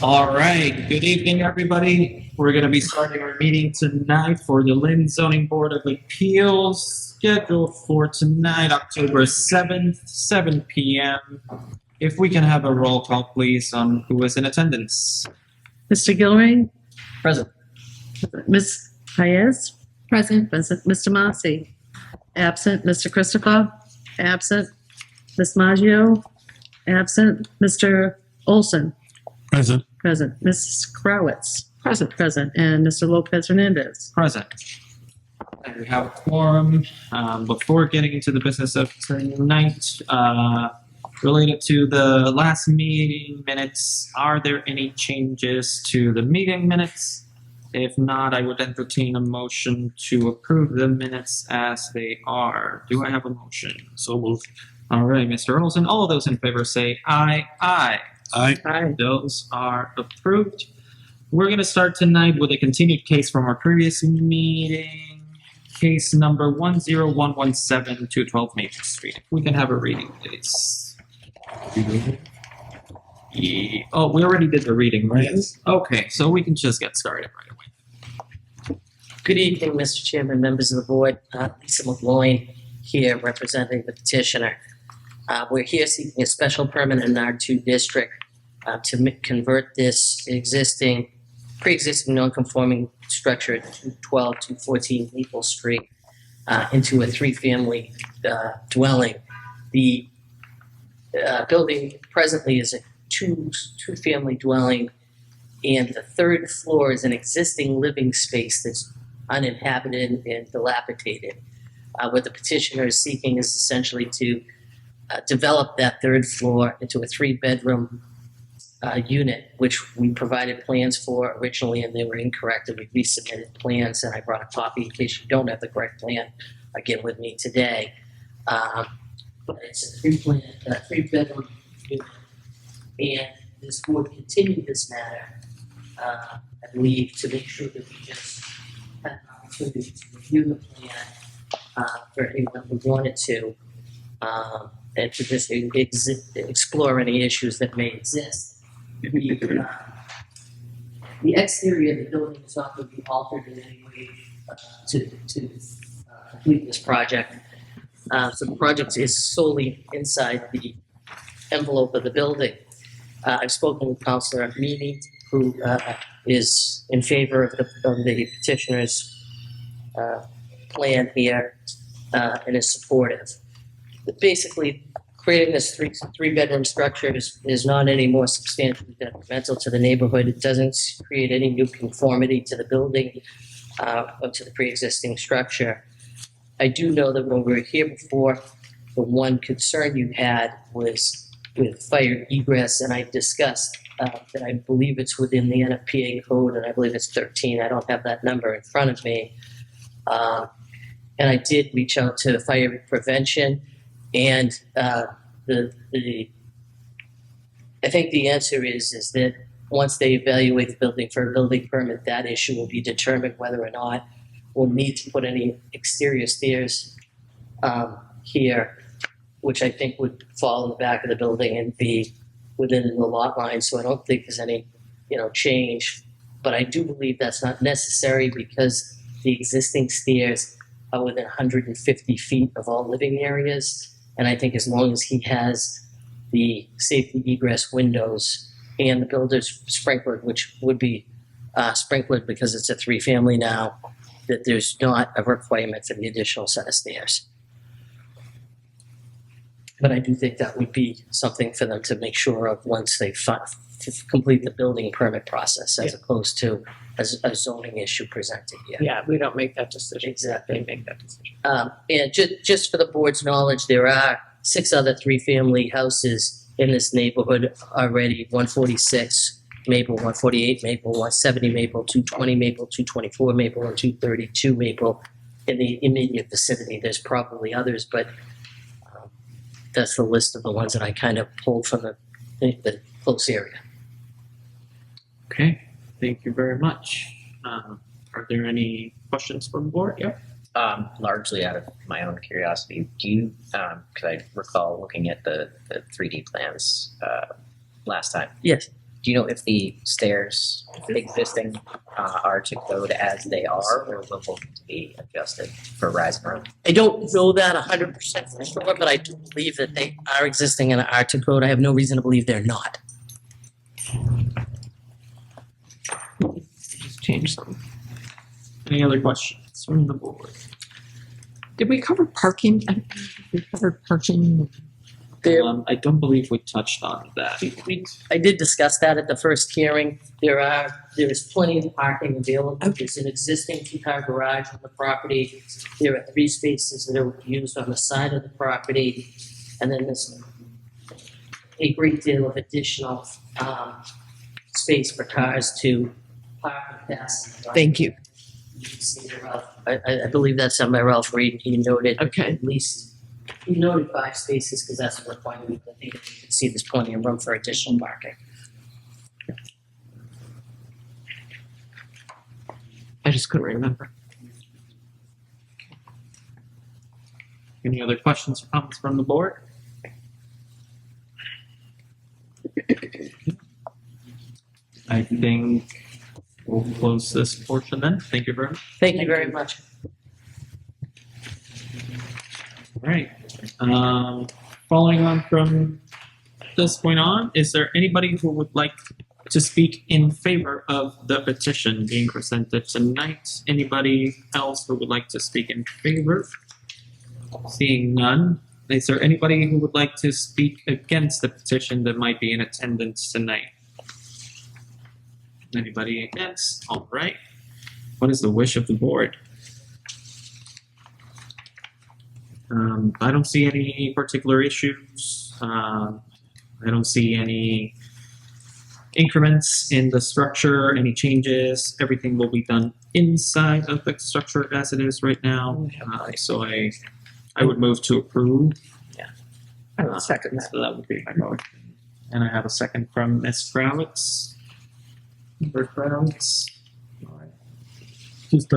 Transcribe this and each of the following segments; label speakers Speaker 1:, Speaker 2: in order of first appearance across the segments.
Speaker 1: All right, good evening, everybody. We're going to be starting our meeting tonight for the Lynn Zoning Board of Appeals, scheduled for tonight, October 7th, 7 p.m. If we can have a roll call, please, on who is in attendance.
Speaker 2: Mr. Gilrain?
Speaker 1: Present.
Speaker 2: Ms. Hayes? Present. Mr. Massey? Absent. Mr. Christopher? Absent. Ms. Maggio? Absent. Mr. Olson?
Speaker 3: Present.
Speaker 2: Present. Mrs. Krawitz? Present. Present. And Mr. Lopez Hernandez?
Speaker 1: Present. And we have a quorum. Before getting into the business of tonight, related to the last meeting minutes, are there any changes to the meeting minutes? If not, I would entertain a motion to approve the minutes as they are. Do I have a motion?
Speaker 3: So moved.
Speaker 1: All right, Mr. Olson, all of those in favor say aye. Aye.
Speaker 3: Aye.
Speaker 2: Aye.
Speaker 1: Those are approved. We're going to start tonight with a continued case from our previous meeting, case number 10117 212 Maple Street. If we can have a reading, please. Yeah. Oh, we already did the reading, right?
Speaker 3: Yes.
Speaker 1: Okay, so we can just get started right away.
Speaker 4: Good evening, Mr. Chairman, members of the board. Lisa McGloin here representing the petitioner. We're here seeking a special permit in R2 district to convert this pre-existing non-conforming structure at 212 to 214 Maple Street into a three-family dwelling. The building presently is a two-family dwelling, and the third floor is an existing living space that's uninhabited and dilapidated. What the petitioner is seeking is essentially to develop that third floor into a three-bedroom unit, which we provided plans for originally, and they were incorrect, and we resubmitted plans, and I brought a copy in case you don't have the correct plan again with me today. But it's a three-bedroom unit, and this board continued this matter, I believe, to make sure that we just had an opportunity to review the plan for anyone who wanted to, and to just explore any issues that may exist. The exterior of the building is not going to be altered in any way to complete this project. So the project is solely inside the envelope of the building. I've spoken with Councilor Meany, who is in favor of the petitioner's plan here and is supportive. But basically, creating this three-bedroom structure is not any more substantially detrimental to the neighborhood. It doesn't create any new conformity to the building or to the pre-existing structure. I do know that when we were here before, the one concern you had was with fire egress, and I discussed that I believe it's within the NFPA code, and I believe it's 13. I don't have that number in front of me. And I did reach out to fire prevention, and I think the answer is that once they evaluate the building for a building permit, that issue will be determined whether or not we'll need to put any exterior stairs here, which I think would fall in the back of the building and be within the lot line. So I don't think there's any, change. But I do believe that's not necessary because the existing stairs are within 150 feet of all living areas. And I think as long as he has the safety egress windows and the builder's sprinklered, which would be sprinklered because it's a three-family now, that there's not a requirement for the additional set of stairs. But I do think that would be something for them to make sure of once they complete the building permit process, as opposed to a zoning issue presented here.
Speaker 2: Yeah, we don't make that decision.
Speaker 4: Exactly.
Speaker 2: They make that decision.
Speaker 4: And just for the board's knowledge, there are 6 other three-family houses in this neighborhood already: 146 Maple, 148 Maple, 170 Maple, 220 Maple, 224 Maple, and 232 Maple in the immediate vicinity. There's probably others, but that's the list of the ones that I kind of pulled from the close area.
Speaker 1: Okay, thank you very much. Are there any questions from the board? Yeah.
Speaker 5: Largely out of my own curiosity, do you, because I recall looking at the 3D plans last time.
Speaker 4: Yes.
Speaker 5: Do you know if the stairs existing are to code as they are, or will they need to be adjusted for rise and room?
Speaker 4: I don't know that 100% for sure, but I do believe that they are existing in our to code. I have no reason to believe they're not.
Speaker 2: Just change them.
Speaker 1: Any other questions from the board?
Speaker 2: Did we cover parking? I don't know if we covered parking.
Speaker 4: There,
Speaker 1: I don't believe we touched on that.
Speaker 4: I did discuss that at the first hearing. There is plenty of parking available. There's an existing two-car garage on the property. There are 3 spaces that are used on the side of the property. And then there's a great deal of additional space for cars to park and pass.
Speaker 2: Thank you.
Speaker 4: You can see there, I believe that's done by Ralph Reed. He noted
Speaker 2: Okay.
Speaker 4: at least, he noted 5 spaces because that's a requirement. I think you can see there's plenty of room for additional parking.
Speaker 2: I just couldn't remember.
Speaker 1: Any other questions or comments from the board? I think we'll close this portion then. Thank you very much.
Speaker 4: Thank you very much.
Speaker 1: All right. Following on from this point on, is there anybody who would like to speak in favor of the petition being presented tonight? Anybody else who would like to speak in favor? Seeing none, is there anybody who would like to speak against the petition that might be in attendance tonight? Anybody against? All right. What is the wish of the board? I don't see any particular issues. I don't see any increments in the structure, any changes. Everything will be done inside of the structure as it is right now. So I would move to approve.
Speaker 2: I will second that.
Speaker 1: So that would be my motion. And I have a second from Ms. Kravitz. Member Kravitz. All right.
Speaker 3: Just,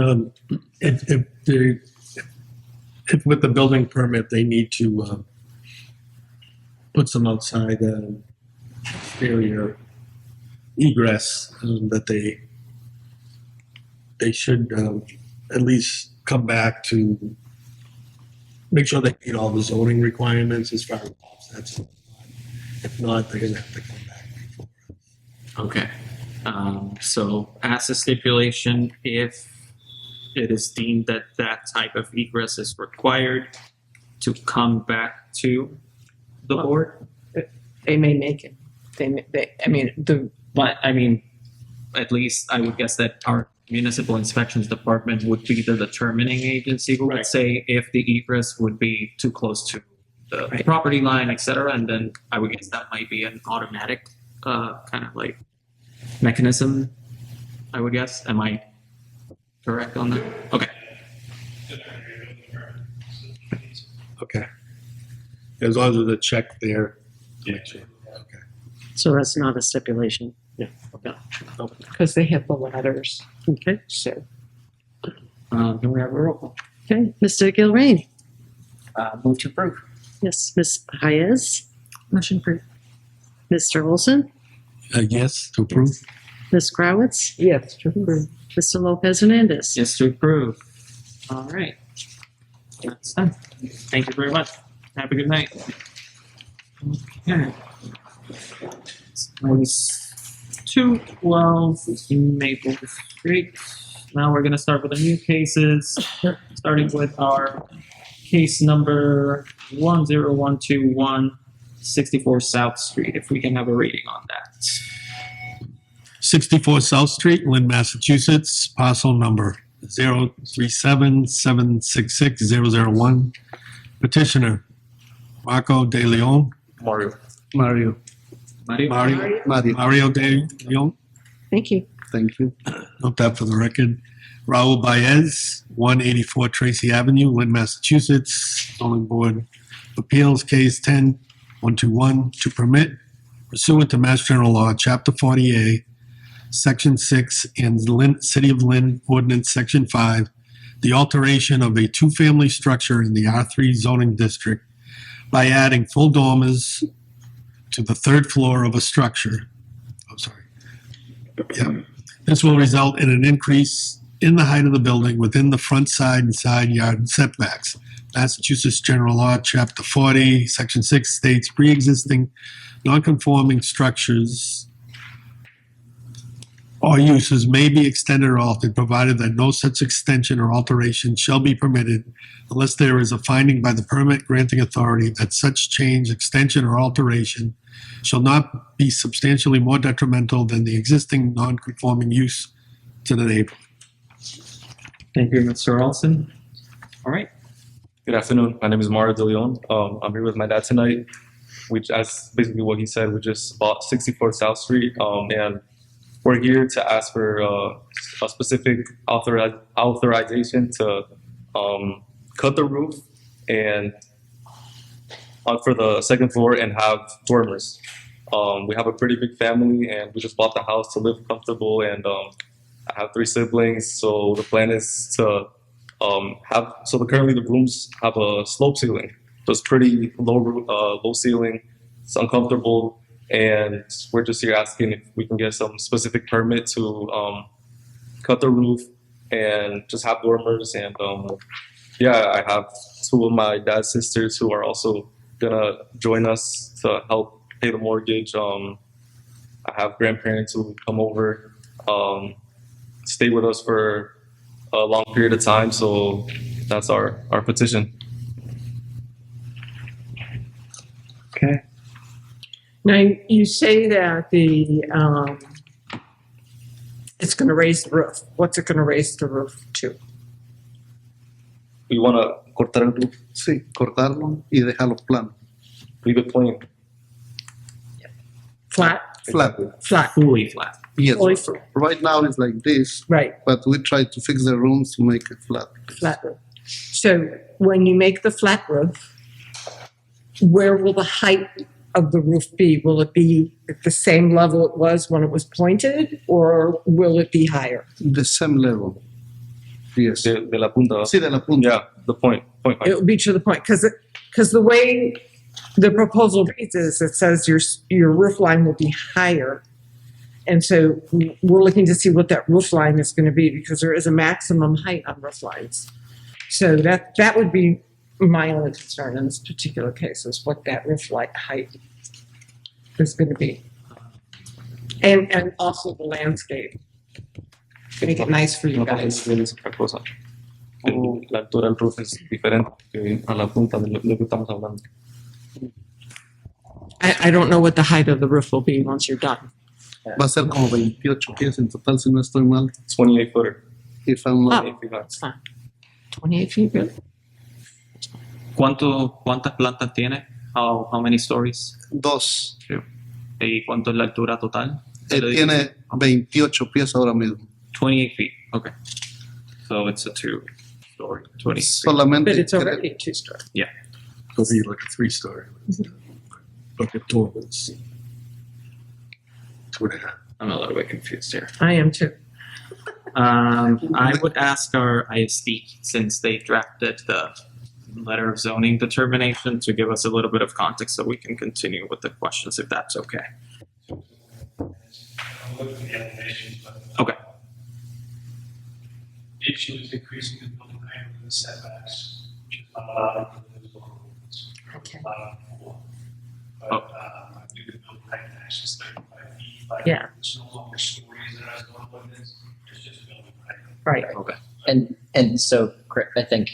Speaker 3: if with the building permit, they need to, put some outside, exterior egress, that they should, at least come back to make sure they meet all the zoning requirements as far as offsets. If not, they're gonna have to come back before.
Speaker 1: Okay. So as a stipulation, if it is deemed that that type of egress is required to come back to the board,
Speaker 2: They may make it.
Speaker 1: but I mean, at least I would guess that our municipal inspections department would be the determining agency who would
Speaker 3: Right.
Speaker 1: say if the egress would be too close to the
Speaker 2: Right.
Speaker 1: property line, et cetera, and then I would guess that might be an automatic kind of like mechanism, I would guess. Am I correct on that? Okay.
Speaker 3: Okay. As long as there's a check there. Make sure. Okay.
Speaker 2: So that's not a stipulation.
Speaker 3: Yeah.
Speaker 1: Okay.
Speaker 2: Because they have the ladders. Okay. So,
Speaker 1: Can we have a roll call?
Speaker 2: okay, Mr. Gilrain.
Speaker 5: Move to approve.
Speaker 2: Yes, Ms. Hayes.
Speaker 6: Motion approved.
Speaker 2: Mr. Olson.
Speaker 3: Yes, to approve.
Speaker 2: Ms. Krawitz.
Speaker 6: Yes, to approve.
Speaker 2: Mr. Lopez Hernandez.
Speaker 1: Yes, to approve. All right. That's done. Thank you very much. Have a good night. Okay. It's 212 Maple Street. Now we're going to start with the new cases, starting with our case number 10121, 64 South Street. If we can have a reading on that.
Speaker 3: 64 South Street, Lynn, Massachusetts, parcel number 037766001. Petitioner Marco De Leon.
Speaker 1: Mario.
Speaker 3: Mario De Leon.
Speaker 2: Thank you.
Speaker 3: Thank you. Note that for the record. Raul Baez, 184 Tracy Avenue, Lynn, Massachusetts. Zoning Board of Appeals, case 10121, to permit pursuant to Mass General Law, Chapter 40A, Section 6, and City of Lynn Ordinance, Section 5, the alteration of a two-family structure in the R3 zoning district by adding full dormers to the third floor of a structure. I'm sorry. Yeah. This will result in an increase in the height of the building within the front side and side yard setbacks. Massachusetts General Law, Chapter 40, Section 6 states pre-existing non-conforming structures or uses may be extended or altered, provided that no such extension or alteration shall be permitted unless there is a finding by the permit granting authority that such change, extension, or alteration shall not be substantially more detrimental than the existing non-conforming use to the neighborhood.
Speaker 1: Thank you, Mr. Olson. All right.
Speaker 6: Good afternoon. My name is Mario De Leon. I'm here with my dad tonight, which, as basically what he said, we just bought 64 South Street, and we're here to ask for a specific authorization to cut the roof and for the second floor and have dormers. We have a pretty big family, and we just bought the house to live comfortable. And I have 3 siblings, so the plan is to currently the rooms have a slope ceiling, so it's pretty low ceiling. It's uncomfortable, and we're just here asking if we can get some specific permit to cut the roof and just have dormers. And I have 2 of my dad's sisters who are also gonna join us to help pay the mortgage. I have grandparents who come over, stay with us for a long period of time. So that's our petition.
Speaker 1: Okay.
Speaker 7: Now, you say that it's going to raise the roof. What's it going to raise the roof to?
Speaker 6: We want to cortar el roof,
Speaker 8: Sí, cortarlo y dejarlo plano.
Speaker 6: leave it plain.
Speaker 7: Flat?
Speaker 8: Flat.
Speaker 7: Flat.
Speaker 1: Fully flat.
Speaker 8: Yes.
Speaker 7: Fully flat.
Speaker 8: Right now it's like this,
Speaker 7: Right.
Speaker 8: but we try to fix the rooms to make it flat.
Speaker 7: Flat roof. So when you make the flat roof, where will the height of the roof be? Will it be at the same level it was when it was pointed, or will it be higher?
Speaker 8: The same level. Yes.
Speaker 6: De la punta.
Speaker 8: Sí, de la punta.
Speaker 6: Yeah, the point
Speaker 7: It
Speaker 6: height.
Speaker 7: will be to the point, because the way the proposal reads is it says your roof line will be higher. And so we're looking to see what that roof line is going to be, because there is a maximum height on roof lines. So that would be my only concern in this particular case, is what that roof height is going to be. And also the landscape. Make it nice for you
Speaker 6: No,
Speaker 7: guys.
Speaker 6: es otra cosa. La altura del roof es diferente que a la punta de lo que estamos hablando.
Speaker 7: I don't know what the height of the roof will be once you're done.
Speaker 8: Va a ser como 28 pies en total, si no estoy mal.
Speaker 6: 28 footer.
Speaker 8: If I'm not,
Speaker 6: 28 feet high.
Speaker 7: It's fine. 28 feet, really?
Speaker 1: ¿Cuántas plantas tiene? How many stories?
Speaker 8: 2.
Speaker 1: ¿Y cuánto es la altura total?
Speaker 8: Tiene 28 pies ahora mismo.
Speaker 1: 28 feet. Okay. So it's a 2-story. 20 feet.
Speaker 8: Solamente
Speaker 7: But it's already a two-story.
Speaker 3: It'll be like a 3-story. Like a dormers. 2.5.
Speaker 1: I'm a little bit confused here.
Speaker 7: I am too.
Speaker 1: I would ask our ISD, since they drafted the letter of zoning determination, to give us a little bit of context so we can continue with the questions, if that's okay. Okay.
Speaker 9: The issue is increasing the building height of the setbacks, which is not allowed in the local rules.
Speaker 7: Okay.
Speaker 9: Allowed for. But,
Speaker 1: Oh.
Speaker 9: I think the building height actually is 35 feet. Like,
Speaker 7: Yeah.
Speaker 9: It's no longer stories that I was going with this, it's just building height.
Speaker 7: Right.
Speaker 5: And so I think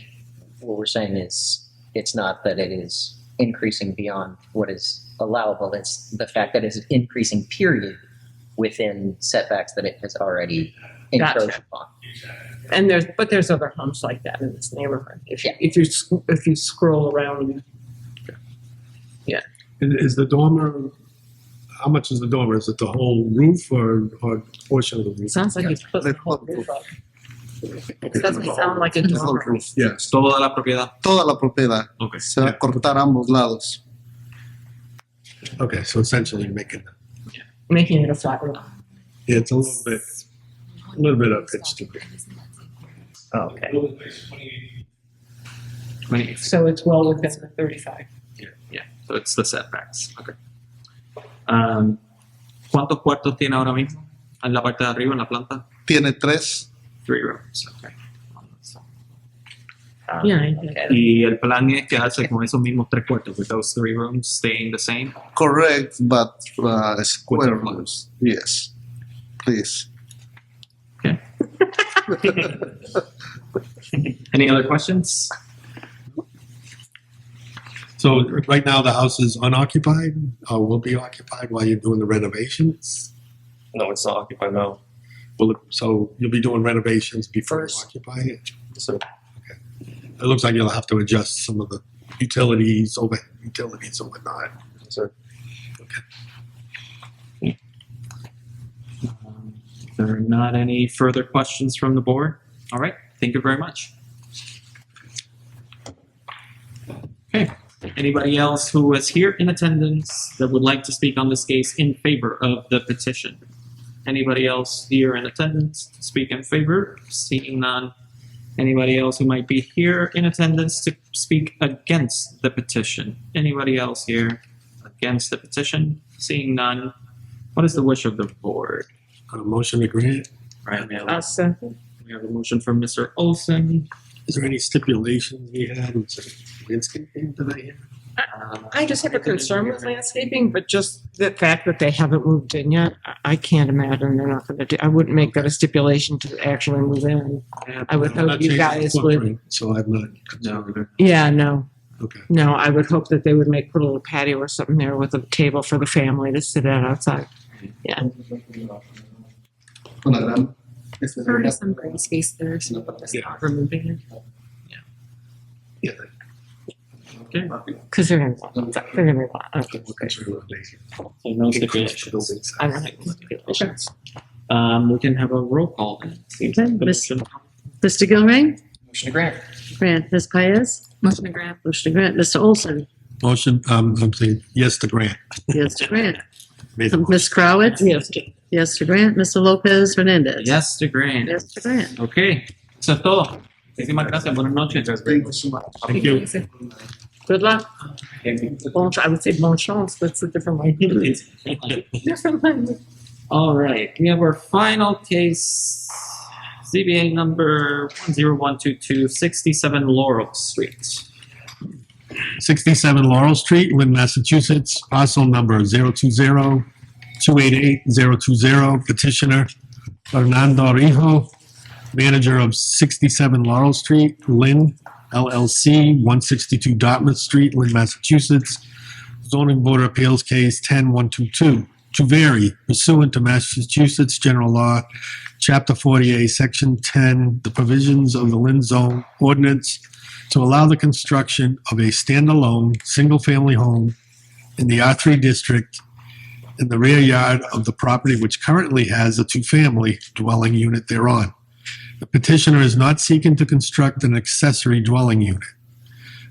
Speaker 5: what we're saying is it's not that it is increasing beyond what is allowable. It's the fact that it's increasing period within setbacks that it has already
Speaker 7: Gotcha.
Speaker 5: encroached upon.
Speaker 9: Exactly.
Speaker 7: And there's other homes like that in this neighborhood.
Speaker 5: Yeah.
Speaker 7: If you scroll around,
Speaker 3: Is the dormer, how much is the dormer? Is it the whole roof or portion of the
Speaker 7: it
Speaker 3: roof?
Speaker 7: sounds like you put the whole roof up. It doesn't sound like a
Speaker 8: the whole
Speaker 7: dormer.
Speaker 8: roof.
Speaker 3: Yes.
Speaker 1: Toda la propiedad.
Speaker 8: Toda la propiedad.
Speaker 1: Okay.
Speaker 8: Se va a cortar ambos lados.
Speaker 3: Okay, so essentially making,
Speaker 7: Making it a flat roof.
Speaker 3: yeah, it's a little bit of pitch to it.
Speaker 7: Okay.
Speaker 9: Building height is 28 feet.
Speaker 1: 28 feet.
Speaker 7: So it's well within the 35.
Speaker 1: Yeah. So it's the setbacks. Okay. ¿Cuántos cuartos tiene ahora mismo? En la parte de arriba, en la planta.
Speaker 8: Tiene 3.
Speaker 1: 3 rooms. Okay.
Speaker 2: Yeah.
Speaker 5: Okay.
Speaker 1: Y el plan es quedarse con esos mismos 3 cuartos, with those 3 rooms staying the same.
Speaker 8: Correct, but square
Speaker 1: With the
Speaker 8: rooms. Yes, please.
Speaker 1: Any other questions?
Speaker 3: So right now, the house is unoccupied, or will be occupied while you're doing the renovations?
Speaker 6: No, it's not occupied now.
Speaker 3: So you'll be doing renovations before you
Speaker 4: First.
Speaker 3: occupy it?
Speaker 6: Yes, sir.
Speaker 3: It looks like you'll have to adjust some of the utilities and whatnot.
Speaker 6: Yes, sir.
Speaker 1: If there are not any further questions from the board, all right, thank you very much. Okay, anybody else who was here in attendance that would like to speak on this case in favor of the petition? Anybody else here in attendance to speak in favor? Seeing none. Anybody else who might be here in attendance to speak against the petition? Anybody else here against the petition? Seeing none. What is the wish of the board?
Speaker 3: Motion to grant.
Speaker 1: Right, we have,
Speaker 2: I'll second.
Speaker 1: we have a motion from Mr. Olson.
Speaker 3: Is there any stipulations we had? Was there landscaping that I hear?
Speaker 7: I just have a concern with landscaping, but just the fact that they haven't moved in yet, I can't imagine they're not gonna do, I wouldn't make that a stipulation to actually move in. I would
Speaker 3: I'm not
Speaker 7: hope you
Speaker 3: changing the
Speaker 7: guys would,
Speaker 3: footprint, so I'm not.
Speaker 1: No.
Speaker 7: yeah, no,
Speaker 3: Okay.
Speaker 7: no, I would hope that they would put a little patio or something there with a table for the family to sit at outside.
Speaker 10: Already some green space there, so it's not removing it.
Speaker 3: Yeah.
Speaker 1: Okay,
Speaker 7: Cause they're gonna want, okay.
Speaker 1: so no stipulations.
Speaker 7: I don't have any stipulations.
Speaker 1: We can have a roll call then.
Speaker 2: Okay,
Speaker 1: The
Speaker 2: Miss-
Speaker 1: motion-
Speaker 2: Mr. Gilrain?
Speaker 5: Motion to grant.
Speaker 2: Grant. Ms. Paez?
Speaker 10: Motion to grant.
Speaker 2: Motion to grant. Mr. Olson?
Speaker 3: Motion, I'm saying yes to grant.
Speaker 2: Yes to grant.
Speaker 3: Made the motion.
Speaker 2: Ms. Crowitz?
Speaker 7: Yes,
Speaker 2: Yes to grant. Mr. Lopez Hernandez?
Speaker 1: Yes to grant.
Speaker 2: Yes to grant.
Speaker 1: Ok, eso es todo. Muchísimas gracias. Buenas noches.
Speaker 3: Thank you.
Speaker 7: good luck. Bon, I would say bon chance, that's a different language. Different language.
Speaker 1: All right, we have our final case, ZBA number 10122, 67 Laurel Street.
Speaker 3: 67 Laurel Street, Lynn, Massachusetts, parcel number 020-288-020, petitioner Fernando Rijo, manager of 67 Laurel Street, Lynn, LLC, 162 Dartmouth Street, Lynn, Massachusetts, zoning board of appeals case 10122, to vary pursuant to Massachusetts General Law, Chapter 48, Section 10, the provisions of the Lynn Zone Ordinance to allow the construction of a standalone, single-family home in the R3 district in the rear yard of the property which currently has a two-family dwelling unit thereon. The petitioner is not seeking to construct an accessory dwelling unit.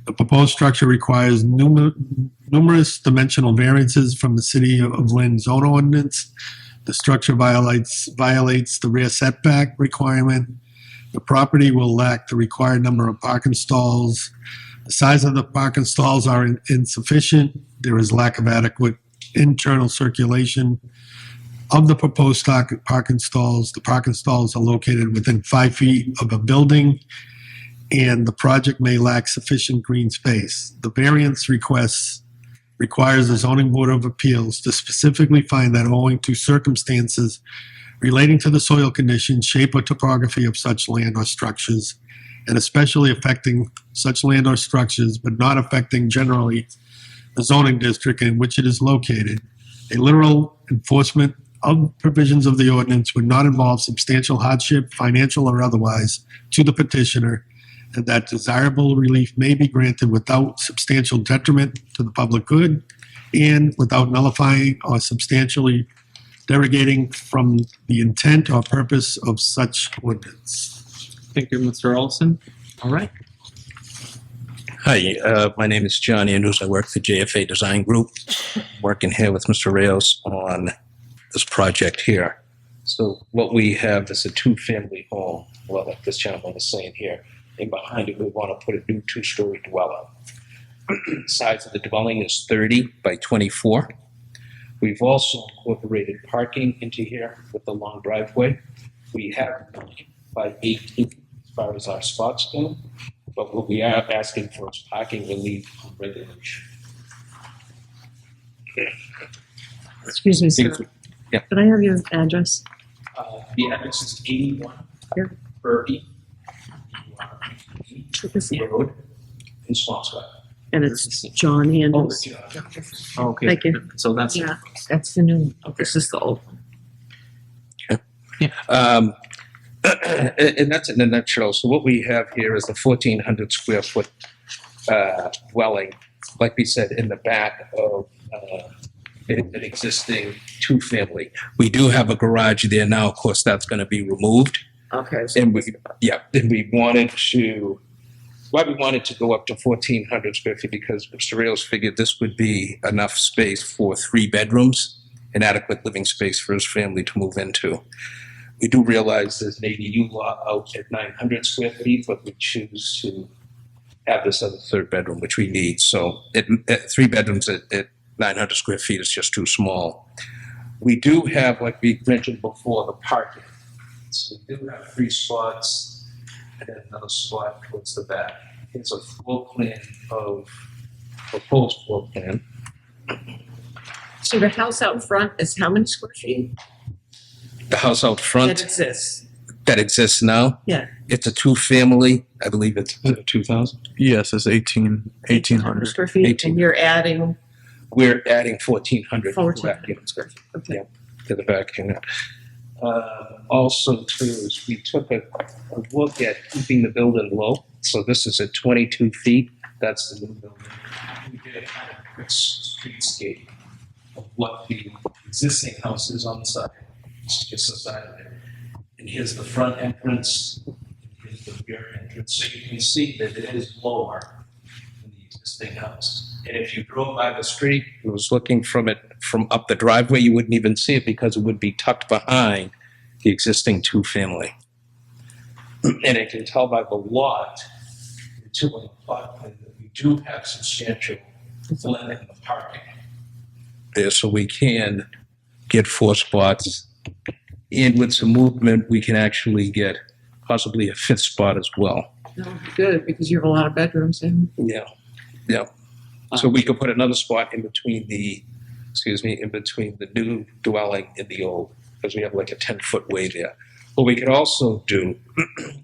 Speaker 3: The proposed structure requires numerous dimensional variances from the City of Lynn zone ordinance. The structure violates the rear setback requirement. The property will lack the required number of parking stalls. The size of the parking stalls are insufficient. There is lack of adequate internal circulation of the proposed parking stalls. The parking stalls are located within 5 feet of a building, and the project may lack sufficient green space. The variance requires the Zoning Board of Appeals to specifically find that owing to circumstances relating to the soil condition, shape, or topography of such land or structures, and especially affecting such land or structures, but not affecting generally the zoning district in which it is located, a literal enforcement of provisions of the ordinance would not involve substantial hardship, financial or otherwise, to the petitioner, and that desirable relief may be granted without substantial detriment to the public good and without nullifying or substantially derogating from the intent or purpose of such ordinance.
Speaker 1: Thank you, Mr. Olson. All right.
Speaker 11: Hi, my name is John Andrews. I work for JFA Design Group, working here with Mr. Reyes on this project here. So what we have is a two-family home, well, like this gentleman is saying here, and behind it, we want to put a new two-story dwelling. Size of the dwelling is 30 by 24. We've also incorporated parking into here with the long driveway. We have 9 by 18 as far as our spots go, but what we are asking for is parking relief on regulation.
Speaker 2: Excuse me, sir.
Speaker 11: Yeah.
Speaker 2: Could I have your address?
Speaker 11: The address is 81
Speaker 2: Here.
Speaker 11: Birdie
Speaker 2: Yeah.
Speaker 11: Road in Swampscott.
Speaker 2: And it's John Anders.
Speaker 1: Okay.
Speaker 2: Thank you.
Speaker 1: So that's
Speaker 2: Yeah.
Speaker 7: That's the new,
Speaker 2: This is the old one.
Speaker 11: And that's in a nutshell. So what we have here is a 1,400 square foot dwelling, like we said, in the back of an existing two-family. We do have a garage there now. Of course, that's going to be removed.
Speaker 7: okay.
Speaker 11: And we wanted to, why we wanted to go up to 1,400 square feet, because Mr. Rales figured this would be enough space for 3 bedrooms, an adequate living space for his family to move into. We do realize there's an ADU lot out at 900 square feet, but we choose to have this other 3rd bedroom, which we need. So 3 bedrooms at 900 square feet is just too small. We do have, like we mentioned before, the parking. So we do have 3 spots and then another spot towards the back. Here's a floor plan of, proposed floor plan.
Speaker 7: So the house out front is how many square feet?
Speaker 11: The house out
Speaker 7: That
Speaker 11: front
Speaker 7: exists.
Speaker 11: that exists now,
Speaker 7: Yeah.
Speaker 11: it's a 2-family. I believe it's 2,000.
Speaker 6: Yes, it's 1,800.
Speaker 7: Square feet,
Speaker 11: 18.
Speaker 7: and you're adding
Speaker 11: We're adding 1,400 back
Speaker 7: 1,400 square feet. Okay.
Speaker 11: Yeah. to the back unit. Also, too, is we took a look at keeping the building low. So this is at 22 feet. That's the new building. We did a kind of quick streetscape of what the existing house is on the side. It's just the side of it. And here's the front entrance. And here's the rear entrance. So you can see that it is lower than the existing house. And if you drove by the street, you was looking from up the driveway, you wouldn't even see it because it would be tucked behind the existing 2-family. And you can tell by the lot, the 2 on the plot plan, that we do have substantial land in the parking there, so we can get 4 spots. And with some movement, we can actually get possibly a 5th spot as well.
Speaker 7: That would be good, because you have a lot of bedrooms in.
Speaker 11: Yeah, yeah. So we could put another spot in between the new dwelling and the old, because we have like a 10-foot way there. What we could also do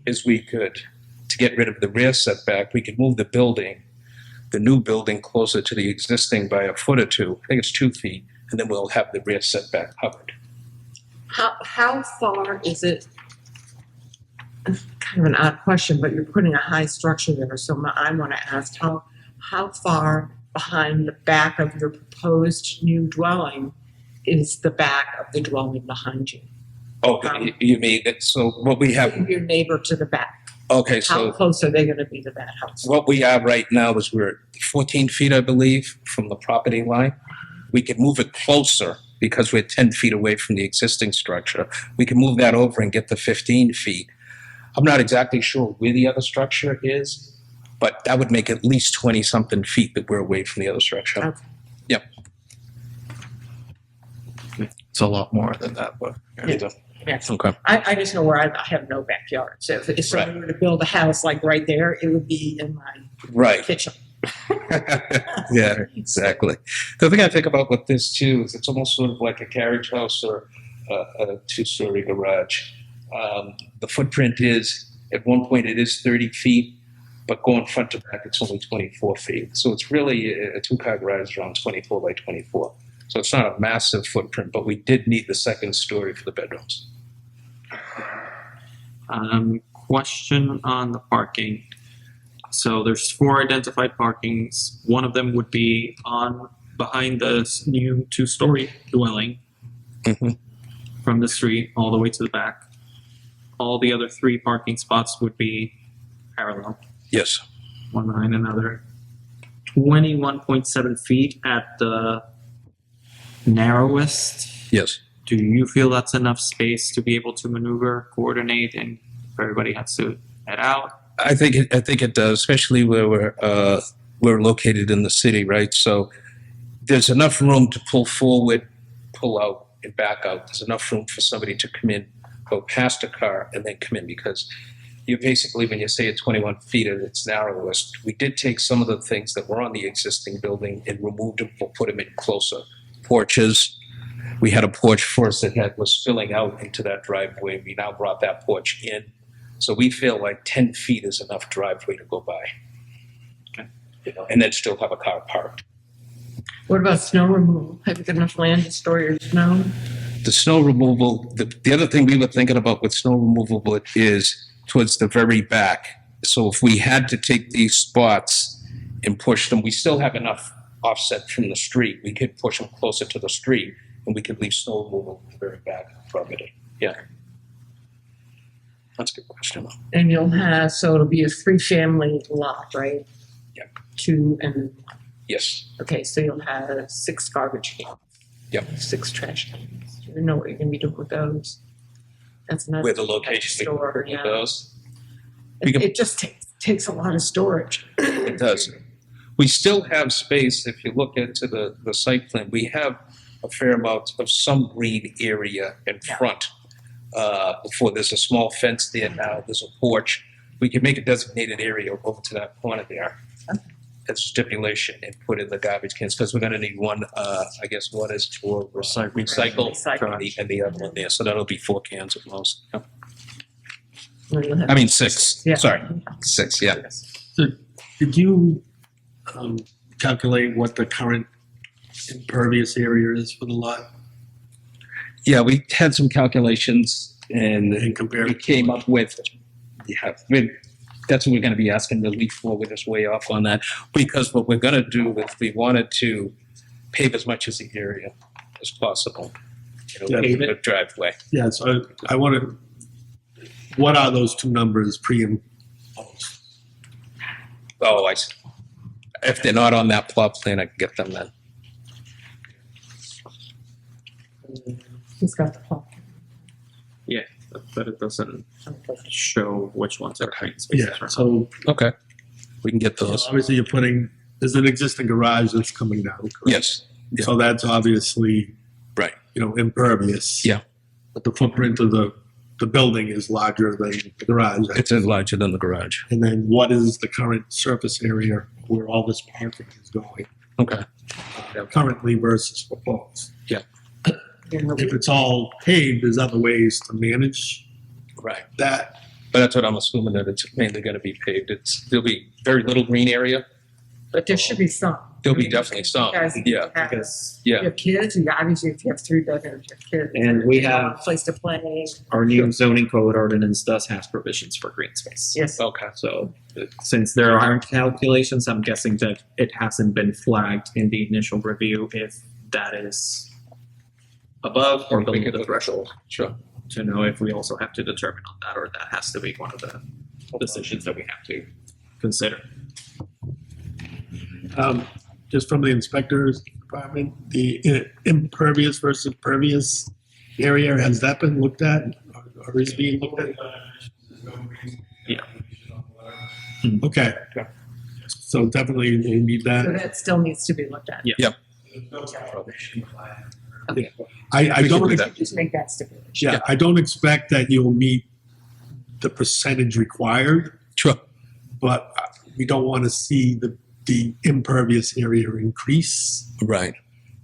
Speaker 11: is to get rid of the rear setback, we could move the new building closer to the existing by a foot or 2. I think it's 2 feet, and then we'll have the rear setback covered.
Speaker 7: How far is it? Kind of an odd question, but you're putting a high structure there, so I want to ask how far behind the back of your proposed new dwelling is the back of the dwelling behind you?
Speaker 11: Okay, you mean that? So what we have?
Speaker 7: Your neighbor to the back.
Speaker 11: Okay,
Speaker 7: How
Speaker 11: so
Speaker 7: close are they going to be to that house?
Speaker 11: what we have right now is we're 14 feet, I believe, from the property line. We could move it closer because we're 10 feet away from the existing structure. We can move that over and get the 15 feet. I'm not exactly sure where the other structure is, but that would make at least 20-something feet that we're away from the other structure.
Speaker 7: Okay.
Speaker 11: Yep.
Speaker 6: It's a lot more than that, but
Speaker 7: Yes.
Speaker 11: Okay.
Speaker 7: I just know where I have no backyard. So if someone were to build a house like right there, it would be in my
Speaker 11: Right.
Speaker 7: kitchen.
Speaker 11: Yeah, exactly. The thing I think about with this too is it's almost sort of like a carriage house or a 2-story garage. The footprint is, at one point it is 30 feet, but going front to back, it's only 24 feet. So it's really a 2-car garage around 24 by 24. So it's not a massive footprint, but we did need the 2nd story for the bedrooms.
Speaker 1: Question on the parking. So there's 4 identified parkings. One of them would be behind the new 2-story dwelling
Speaker 11: Mhm.
Speaker 1: from the street all the way to the back. All the other 3 parking spots would be parallel,
Speaker 11: Yes.
Speaker 1: one behind another. 21.7 feet at the narrowest.
Speaker 11: Yes.
Speaker 1: Do you feel that's enough space to be able to maneuver, coordinate, and if everybody has to head out?
Speaker 11: I think it does, especially where we're located in the city, right? So there's enough room to pull forward pull out and back out, there's enough room for somebody to come in, go past a car, and then come in, because you basically, when you say at 21 feet at its narrowest, we did take some of the things that were on the existing building and removed them or put them in closer. Porches. We had a porch first that was filling out into that driveway. We now brought that porch in. So we feel like 10 feet is enough driveway to go by.
Speaker 1: Okay.
Speaker 11: You know, and then still have a car parked.
Speaker 2: What about snow removal? Have you got enough land to store your snow?
Speaker 11: The snow removal, the other thing we were thinking about with snow removal is towards the very back. So if we had to take these spots and push them, we still have enough offset from the street. We could push them closer to the street, and we could leave snow removal in the very back of the property. Yeah. That's a good question.
Speaker 2: And you'll have, so it'll be a 3-family lot, right?
Speaker 11: Yep.
Speaker 2: 2 and,
Speaker 11: Yes.
Speaker 2: okay, so you'll have 6 garbage cans.
Speaker 11: Yep.
Speaker 2: 6 trash cans. You know what you're gonna be doing with those. That's another.
Speaker 11: Where the location we can
Speaker 2: Store,
Speaker 11: put
Speaker 2: yeah.
Speaker 11: those. We can-
Speaker 2: It just takes a lot of storage.
Speaker 11: It does. We still have space. If you look into the site plan, we have a fair amount of some green area in
Speaker 2: Yeah.
Speaker 11: front. Before there's a small fence there now, there's a porch. We can make a designated area over to that corner there. As stipulation and put in the garbage cans, because we're gonna need one, I guess one is for recycle and the other one there. So that'll be 4 cans at most. Yeah. I mean, 6,
Speaker 2: Yeah.
Speaker 11: sorry, 6, yeah.
Speaker 3: So did you calculate what the current impervious area is for the lot
Speaker 11: Yeah, we had some calculations and
Speaker 3: and compare?
Speaker 11: we came up with, that's what we're gonna be asking relief for. We're just way off on that. Because what we're gonna do is we wanted to pave as much of the area as possible. You know,
Speaker 3: Yeah.
Speaker 11: pave the driveway.
Speaker 3: Yeah, so I want to, what are those two numbers pre and post?
Speaker 11: Oh, I see. If they're not on that plot plan, I can get them then.
Speaker 2: He's got the plot.
Speaker 1: Yeah, but it doesn't show which ones are green spaces.
Speaker 3: Yeah,
Speaker 1: or not.
Speaker 3: so
Speaker 11: Okay. We can get those.
Speaker 3: obviously you're putting, there's an existing garage that's coming down, correct?
Speaker 11: Yes.
Speaker 3: So that's obviously,
Speaker 11: Right.
Speaker 3: you know, impervious.
Speaker 11: Yeah.
Speaker 3: But the footprint of the building is larger than the garage.
Speaker 11: It's larger than the garage.
Speaker 3: And then what is the current surface area where all this parking is going
Speaker 11: Okay.
Speaker 3: currently versus proposed?
Speaker 2: In the-
Speaker 3: If it's all paved, there's other ways to manage
Speaker 11: Right.
Speaker 3: that.
Speaker 11: But that's what I'm assuming, that it's mainly gonna be paved. There'll be very little green area.
Speaker 2: But there should be some.
Speaker 11: There'll be definitely some.
Speaker 2: Guys,
Speaker 11: Yeah.
Speaker 2: have-
Speaker 1: Because
Speaker 2: You
Speaker 11: Yeah.
Speaker 2: have kids, you obviously, if you have 3 bedrooms, you have kids.
Speaker 1: And we have-
Speaker 2: A place to play.
Speaker 1: our new zoning code ordinance does have provisions for green space.
Speaker 2: Yes.
Speaker 11: Okay.
Speaker 1: So since there aren't calculations, I'm guessing that it hasn't been flagged in the initial review if that is above or
Speaker 11: We
Speaker 1: below
Speaker 11: could
Speaker 1: the
Speaker 11: look-
Speaker 1: threshold,
Speaker 11: Sure.
Speaker 1: to know if we also have to determine on that, or that has to be one of the decisions that we have to consider.
Speaker 3: Just from the inspector's department, the impervious versus pervious area, has that been looked at or is being looked at?
Speaker 1: Yeah.
Speaker 3: Okay. So definitely you need
Speaker 2: So
Speaker 3: that.
Speaker 2: that still needs to be looked at.
Speaker 1: Yeah.
Speaker 11: Yep.
Speaker 3: I
Speaker 11: We can
Speaker 3: don't,
Speaker 11: do that.
Speaker 2: Just make that stipulation.
Speaker 3: yeah, I don't expect that you'll meet the percentage required,
Speaker 11: Sure.
Speaker 3: but we don't want to see the impervious area increase.
Speaker 11: Right.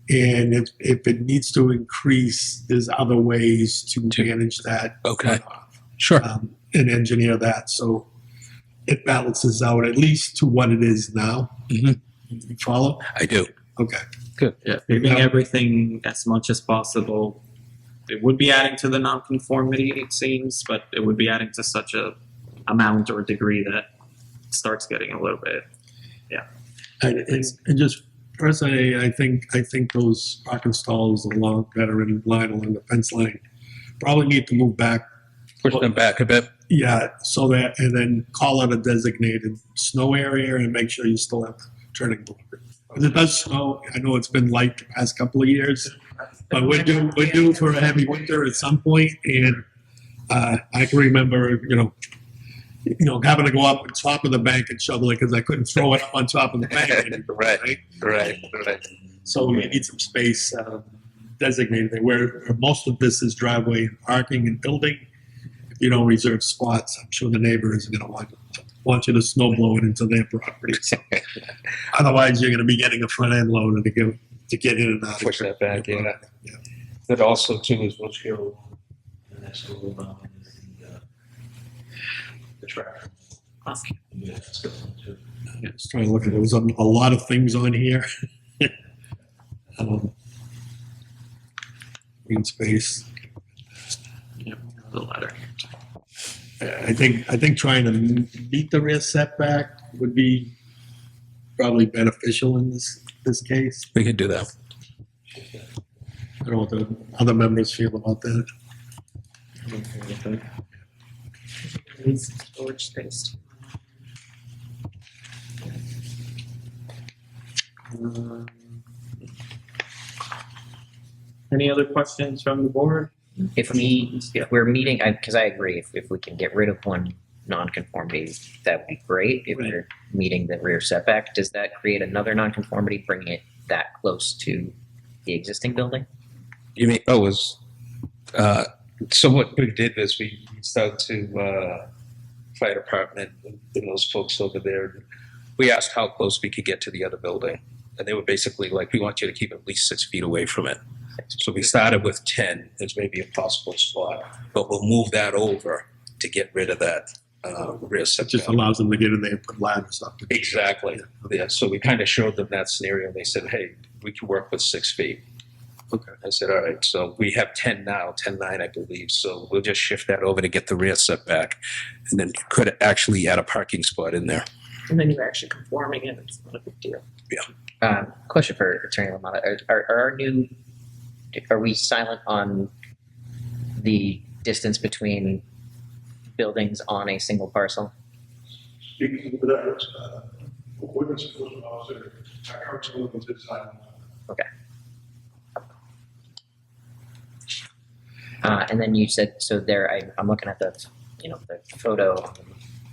Speaker 3: And if it needs to increase, there's other ways to manage that.
Speaker 11: Okay. Sure.
Speaker 3: And engineer that so it balances out at least to what it is now.
Speaker 11: Mhm.
Speaker 3: You follow?
Speaker 11: I do.
Speaker 3: Okay.
Speaker 1: Yeah, paving
Speaker 3: Yeah.
Speaker 1: everything as much as possible. It would be adding to the nonconformity, it seems, but it would be adding to such a amount or degree that it starts getting a little bit.
Speaker 3: And just personally, I think those parking stalls along that are in line along the fence line probably need to move back.
Speaker 11: Push them back a bit.
Speaker 3: Yeah, so that, and then call it a designated snow area and make sure you still have turning movement. Because it does snow. I know it's been light the past couple of years, but we're due for a heavy winter at some point. And I can remember, having to go up on top of the bank and shovel it because I couldn't throw it up on top of the bank anymore,
Speaker 11: Right. Right.
Speaker 3: So we need some space designated there, where most of this is driveway and parking and building. If you don't reserve spots, I'm sure the neighbor is gonna want you to snow blow it into their property. So, otherwise, you're gonna be getting a front end loader to get in and out.
Speaker 11: Push that back,
Speaker 3: your
Speaker 11: yeah.
Speaker 3: property. Yeah.
Speaker 11: But also too is we'll show
Speaker 9: The next little amount is the tractor.
Speaker 2: Awesome.
Speaker 9: Yeah, that's good one too.
Speaker 3: Yeah, just trying to look at, there was a lot of things on here. Green space.
Speaker 1: Yeah, the letter.
Speaker 3: I think trying to meet the rear setback would be probably beneficial in this case.
Speaker 11: we could do that.
Speaker 3: I don't know what the other members feel about that.
Speaker 2: Storage space.
Speaker 1: Um, Any other questions from the board?
Speaker 5: If we're meeting, because I agree, if we can get rid of one nonconformity, that would be great. If we're meeting the rear setback, does that create another nonconformity, bringing it that close to the existing building?
Speaker 11: You mean, so what we did is we reached out to fire department and those folks over there. We asked how close we could get to the other building. And they were basically like, we want you to keep at least 6 feet away from it. So we started with 10 as maybe a possible spot, but we'll move that over to get rid of that rear
Speaker 3: It
Speaker 11: setback.
Speaker 3: just allows them to get in there and put ladders up.
Speaker 11: Exactly. Yeah. So we kind of showed them that scenario. They said, hey, we can work with 6 feet.
Speaker 3: Okay.
Speaker 11: I said, all right. So we have 10 now, 10.9, I believe. So we'll just shift that over to get the rear setback, and then could actually add a parking spot in there.
Speaker 2: And then you're actually conforming it. It's not a big deal.
Speaker 5: Question for Attorney LaMotta. Are we silent on the distance between buildings on a single parcel?
Speaker 9: Speaking of that, equipment enforcement officer, our current ordinance is silent.
Speaker 5: And then you said, so there, I'm looking at the photo on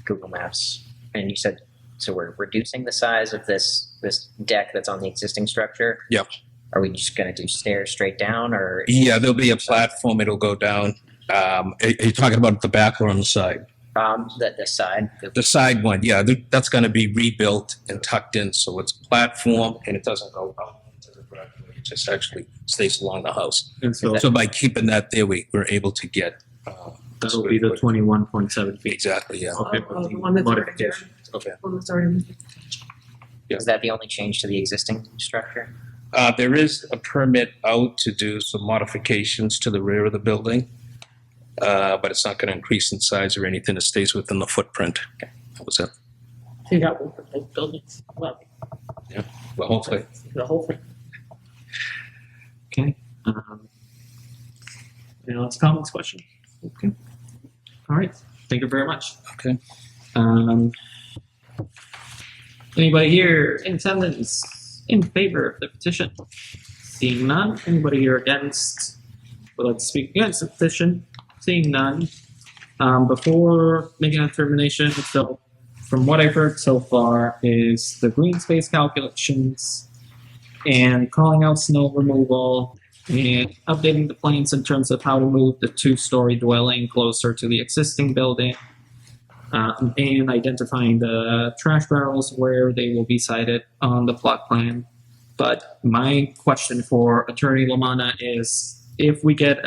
Speaker 5: Google Maps, and you said, so we're reducing the size of this deck that's on the existing structure?
Speaker 11: Yep.
Speaker 5: Are we just going to do stairs straight down, or?
Speaker 11: Yeah, there'll be a platform. It'll go down. Are you talking about the back or on the side?
Speaker 5: The side.
Speaker 11: The side one, yeah, that's going to be rebuilt and tucked in, so it's platform and it doesn't go out into the driveway. It just actually stays along the house.
Speaker 1: And so
Speaker 11: So by keeping that there, we're able to get.
Speaker 1: that'll be the 21.7 feet.
Speaker 11: Exactly, yeah.
Speaker 1: Okay.
Speaker 2: Oh, the one that's already there.
Speaker 1: Modification.
Speaker 11: Okay.
Speaker 2: One that's already.
Speaker 11: Yeah.
Speaker 5: Is that the only change to the existing structure?
Speaker 11: There is a permit out to do some modifications to the rear of the building, but it's not going to increase in size or anything. It stays within the footprint. That was it.
Speaker 2: So you got one for both buildings. Well,
Speaker 11: Well, hopefully.
Speaker 2: the whole thing.
Speaker 1: Okay. Any last comments, questions? Okay. All right. Thank you very much.
Speaker 11: Okay.
Speaker 1: Anybody here in attendance in favor of the petition? Seeing none. Anybody here against? Would like to speak against the petition? Seeing none. Before making a determination, so from what I've heard so far is the green space calculations and calling out snow removal and updating the plans in terms of how to move the two-story dwelling closer to the existing building, and identifying the trash barrels where they will be sited on the plot plan. But my question for Attorney LaMotta is, if we get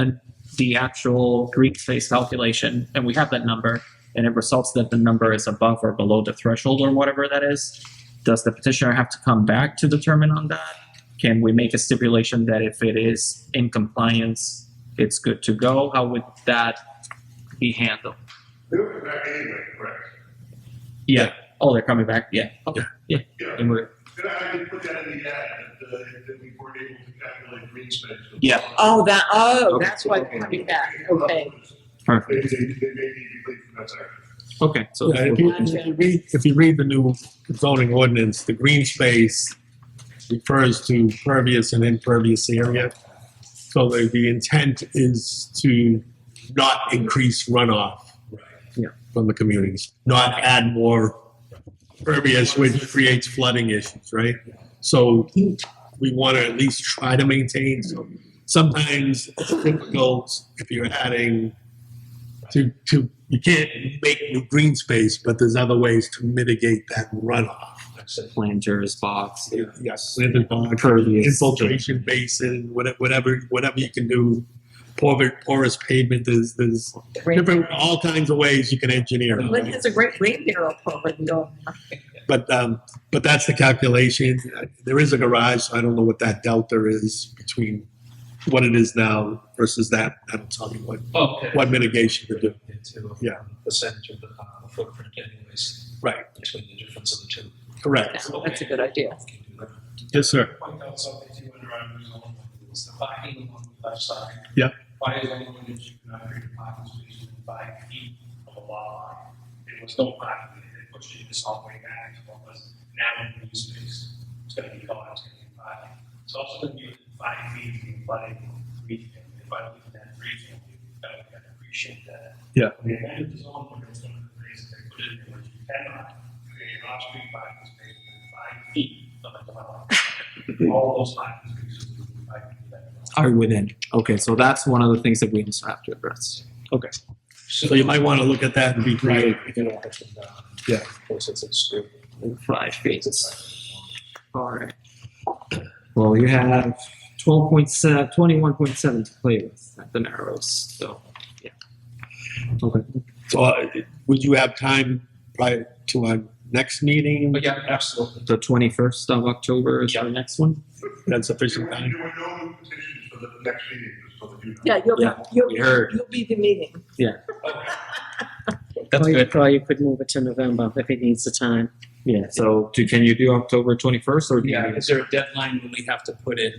Speaker 1: the actual green space calculation and we have that number, and it results that the number is above or below the threshold or whatever that is, does the petitioner have to come back to determine on that? Can we make a stipulation that if it is in compliance, it's good to go? How would that be handled?
Speaker 9: They'll come back anyway, correct?
Speaker 1: Yeah. Oh, they're coming back? Yeah. Okay. Yeah.
Speaker 9: Yeah.
Speaker 1: And we're,
Speaker 9: I did put that in the ad, that we weren't able to calculate green space.
Speaker 1: yeah.
Speaker 2: That's why they're coming back. Okay.
Speaker 1: Perfect.
Speaker 9: They may need to leave from that section.
Speaker 1: Okay. So
Speaker 3: If you read the new zoning ordinance, the green space refers to pervious and impervious area. So the intent is to not increase runoff from the communities, not add more pervious, which creates flooding issues, right? So we want to at least try to maintain sometimes it's difficult if you're adding to, you can't make new green space, but there's other ways to mitigate that runoff.
Speaker 1: Planters, box.
Speaker 3: Yes, planted bog,
Speaker 1: Impervious.
Speaker 3: infiltration basin, whatever you can do. Porous pavement, there's different, all kinds of ways you can engineer it.
Speaker 2: Lynn has a great rain barrel program going.
Speaker 3: But that's the calculation. There is a garage, so I don't know what that delta is between what it is now versus that. That'll tell me what mitigation to do. Yeah.
Speaker 9: Percentage of the footprint anyways.
Speaker 3: Right.
Speaker 9: Between the difference of the two.
Speaker 3: Correct.
Speaker 2: That's a good idea.
Speaker 3: Yes, sir.
Speaker 9: Point out something to you when you're on the zone, it's the parking on the left side.
Speaker 3: Yeah.
Speaker 9: Why is only when you cannot create a parking space within 5 feet of a lot line? There was no parking, it pushed you this all the way back to what was now in green space. It's gonna be called, it's gonna be parking. It's also gonna be within 5 feet of the abutting 3 family. If I look at that 3 family, I can appreciate that.
Speaker 3: Yeah.
Speaker 9: We amended the zone, but it's one of the things that they put in there, was you cannot create an off-street parking space within 5 feet of a dwelling. All those parking spaces will be 5 feet of that dwelling.
Speaker 1: Are within. Okay, so that's one of the things that we also have to address. Okay.
Speaker 3: So you might want to look at that and be creative.
Speaker 9: You can all put them down.
Speaker 3: Yeah.
Speaker 9: Since it's true.
Speaker 1: 5 feet. All right. Well, you have 12.7, 21.7 to play with at the Narrows. So, yeah. Okay.
Speaker 3: So would you have time prior to our next meeting?
Speaker 9: But yeah, absolutely.
Speaker 1: The 21st of October is our next one.
Speaker 3: That's sufficient time?
Speaker 12: There were no petitions for the next meeting, just so that you know.
Speaker 2: Yeah,
Speaker 1: We heard.
Speaker 2: you'll be the meeting.
Speaker 6: That's
Speaker 2: Or
Speaker 6: good.
Speaker 2: or you could move it to November if it needs the time.
Speaker 1: Yeah. So, can you do October 21st or do
Speaker 8: Yeah,
Speaker 1: you
Speaker 8: is there a deadline when we have to put in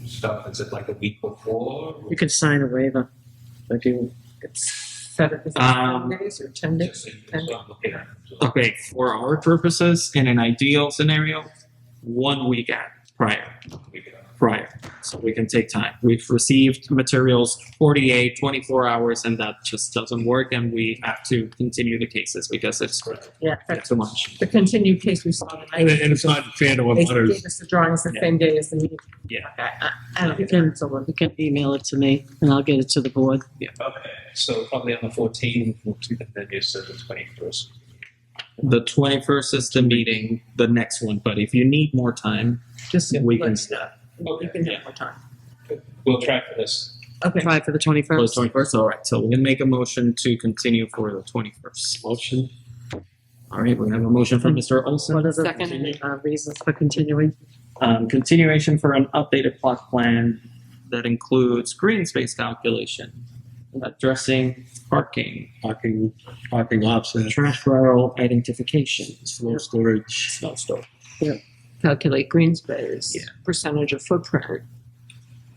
Speaker 8: stuff? Is it like a week before?
Speaker 2: You can sign a waiver if you, it's 7 days or 10 days.
Speaker 8: Just so you can start looking at it.
Speaker 1: Okay, for our purposes, in an ideal scenario, 1 week prior, so we can take time. We've received materials 48, 24 hours, and that just doesn't work, and we have to continue the cases because it's
Speaker 2: Yeah, that's
Speaker 1: too much.
Speaker 2: the continued case we saw
Speaker 3: And
Speaker 2: tonight.
Speaker 3: it's not fair to
Speaker 2: They
Speaker 3: abutters.
Speaker 2: gave us the drawings the same day as the meeting.
Speaker 1: Yeah.
Speaker 2: I don't think so. You can email it to me and I'll get it to the board.
Speaker 8: Okay, so probably on the 14th, and then you said the 21st.
Speaker 1: The 21st is the meeting, the next one, but if you need more time,
Speaker 2: Just
Speaker 1: we can
Speaker 2: You can have more time.
Speaker 8: We'll try for this.
Speaker 2: Okay. Try for the
Speaker 1: for the
Speaker 2: 21st.
Speaker 1: 21st. All right, so we can make a motion to continue for the 21st.
Speaker 3: Motion.
Speaker 1: All right, we have a motion from Mr. Olson.
Speaker 2: What are the
Speaker 10: Second.
Speaker 2: reasons for continuing?
Speaker 1: Continuation for an updated plot plan that includes green space calculation, addressing parking,
Speaker 3: Parking offset,
Speaker 1: trash barrel identification,
Speaker 3: snow storage.
Speaker 1: snow store.
Speaker 10: Calculate green space.
Speaker 1: Yeah.
Speaker 10: Percentage of footprint.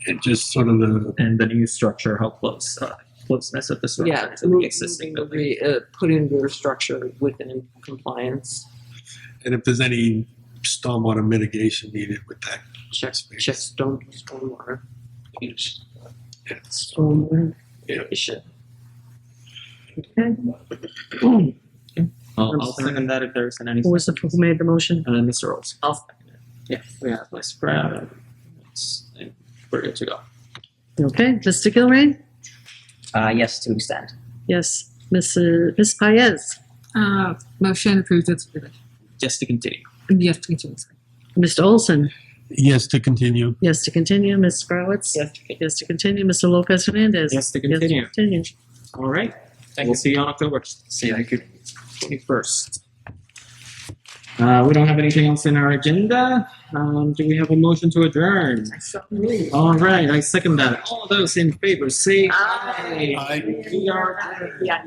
Speaker 3: And just sort of the,
Speaker 1: And the new structure, how closeness of the structure
Speaker 10: Yeah,
Speaker 1: to the existing building.
Speaker 10: putting your structure within compliance.
Speaker 3: and if there's any stormwater mitigation needed with that.
Speaker 10: Check
Speaker 3: space.
Speaker 10: stormwater.
Speaker 3: Yeah.
Speaker 10: Stormwater.
Speaker 3: Yeah.
Speaker 10: Should.
Speaker 2: Okay.
Speaker 1: I'll second that if there isn't any.
Speaker 2: Who who made the motion?
Speaker 1: Mr. Olson.
Speaker 10: I'll second it.
Speaker 1: Yeah, we have Ms. Brown. And we're good to go.
Speaker 2: Okay, Mr. Gilrain?
Speaker 5: Yes, to extend.
Speaker 2: Yes. Ms. Paez?
Speaker 10: Motion approved.
Speaker 1: Just to continue.
Speaker 10: Yes, continue.
Speaker 2: Mr. Olson?
Speaker 3: Yes, to continue.
Speaker 2: Yes to continue. Ms. Krawitz? Yes to continue. Mr. Lopez Hernandez?
Speaker 1: Yes to continue.
Speaker 2: Continue.
Speaker 1: All right. We'll see you on October. See you. 21st. We don't have anything else in our agenda. Do we have a motion to adjourn? All right, I second that. All those in favor say aye.
Speaker 3: Aye.
Speaker 1: We are.
Speaker 2: Yeah.